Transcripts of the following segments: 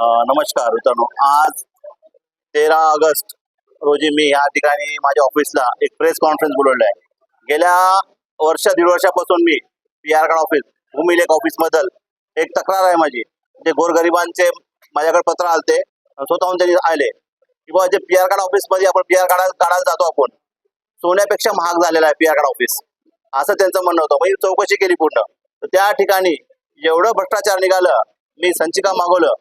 नमस्कार मित्रांनो, आज 13 ऑगस्ट रोजी मी या ठिकाणी माझ्या ऑफिसला एक प्रेस कॉन्फरन्स बोलवलं आहे. गेल्या दीड वर्षापासून मी PR कार्ड ऑफिस भूमिलेख ऑफिस मधल एक तक्रार आहे माझी. जे गोरगरिबांचे माझ्याकडे पत्र आलते, स्वतःहून त्यांनी आले की बाबा जे PR कार्ड ऑफिस मध्ये आपण PR कार्ड काढायला जातो, आपण सोन्यापेक्षा महाग झालेला आहे PR कार्ड ऑफिस, असं त्यांचं म्हणणं होतं. मी चौकशी केली पूर्ण, तर त्या ठिकाणी एवढं भ्रष्टाचार निघालं. मी संचिका मागवलं,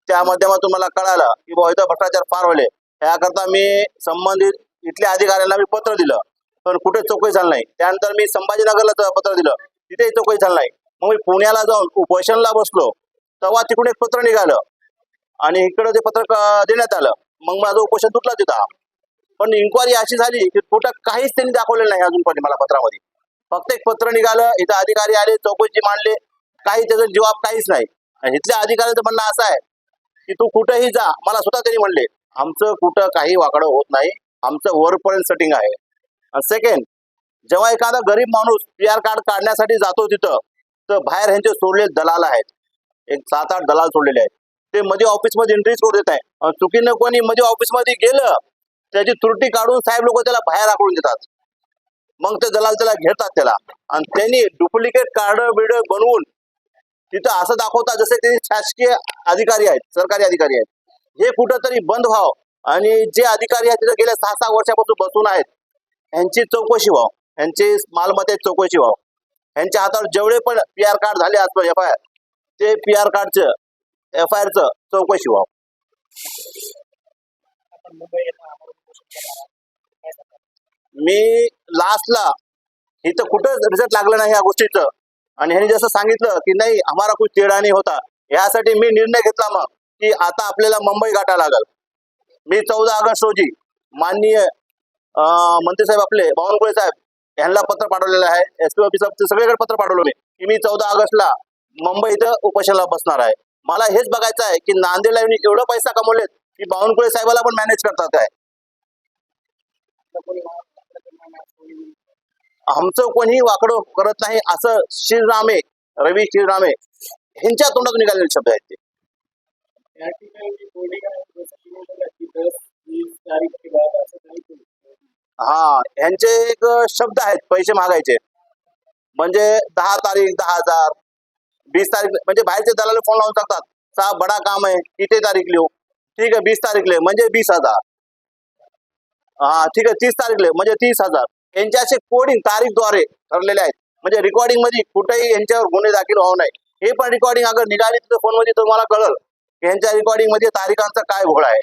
त्या माध्यमातून मला कळालं की बाबा इथं भ्रष्टाचार फार होले. याकरता मी संबंधित इथल्या अधिकाऱ्यांना मी पत्र दिलं, पण कुठे चौकशी झाली नाही. त्यानंतर मी संभाजीनगरला पत्र दिलं, तिथेही चौकशी झाली नाही. मग मी पुण्याला जाऊन उपोषणला बसलो, तेव्हा तिकडून एक पत्र निघालं आणि इकडं ते पत्र देण्यात आलं. मग माझं उपोषण तुटलं तिथं. पण इन्क्वायरी अशी झाली की कुठं काहीच त्यांनी दाखवलेलं नाही अजूनपर्यंत मला पत्रामध्ये. फक्त एक पत्र निघालं, इथं अधिकारी आले, चौकशी मांडले, काही त्याचा जबाब काहीच नाही. आणि इथल्या अधिकाऱ्याचं म्हणणं असं आहे की तू कुठेही जा, मला स्वतः त्यांनी म्हणले आमचं कुठं काही वाकडं होत नाही, आमचं वरपर्यंत सेटिंग आहे. सेकंड, जेव्हा एखादा गरीब माणूस PR कार्ड काढण्यासाठी जातो तिथं, तर बाहेर ह्यांचे सोडलेले दलाल आहेत, एक 7-8 दलाल सोडलेले आहेत. ते मध्ये ऑफिसमध्ये एंट्रीज करू देत आहे. चुकीनं कोणी मध्ये ऑफिसमध्ये गेलं, त्याची त्रुटी काढून साहेब लोक त्याला बाहेर आकडून देतात. मग ते दलाल त्याला घेतात त्याला, आणि त्यांनी डुप्लिकेट कार्ड बिड बनवून तिथं असं दाखवतात जसे ते शासकीय अधिकारी आहेत, सरकारी अधिकारी आहेत. हे कुठंतरी बंद व्हावं, आणि जे अधिकारी आहेत तिथं गेल्या 6-6 वर्षापासून बसून आहेत, यांची चौकशी व्हावं, यांची मालमत्तेची चौकशी व्हावं. यांच्या हातावर जेवढे पण PR कार्ड झाले आजपर्यंत FIR, ते PR कार्डचं FIRचं चौकशी व्हावं. मी लास्टला इथं कुठं रिझल्ट लागलं नाही या गोष्टीचं, आणि ह्यांनी जसं सांगितलं की नाही हमारा कुछ टेढ़ा नहीं होता, यासाठी मी निर्णय घेतला मग की आता आपल्याला मुंबई गाठा लागल. मी 14 ऑगस्ट रोजी माननीय मंत्री साहेब आपले बावनकुळे साहेब यांना पत्र पाठवलेलं आहे. SP ऑफिस सगळीकडे पत्र पाठवलं मी की मी 14 ऑगस्टला मुंबई इथं उपोषणाला बसणार आहे. मला हेच बघायचं आहे की नांदेडला एवढं पैसा कमवलेत की बावनकुळे साहेबाला पण मॅनेज करतात काय. आमचं कोणी वाकडं करत नाही, असं श्रीरामे, रवी श्रीरामे यांच्या तोंडातून निघालेले शब्द आहेत ते. हा, यांचे एक शब्द आहेत पैसे मागायचे, म्हणजे 10 तारीख 10,000, 20 तारीख, म्हणजे बाहेरचे दलाल फोन लावून सांगतात साहेब बडा काम आहे, किती तारीख लिहू, ठीक आहे 20 तारीख ले म्हणजे 20,000, हा ठीक आहे 30 तारीख ले म्हणजे 30,000. यांचे असे कोडिंग तारीखद्वारे ठरलेले आहेत, म्हणजे रेकॉर्डिंग मध्ये कुठेही यांच्यावर गुन्हे दाखल होऊ नये. हे पण रेकॉर्डिंग अगर निघाली तर फोन मध्ये तुम्हाला कळलं यांच्या रेकॉर्डिंग मध्ये तारीखांचा काय घोळ आहे.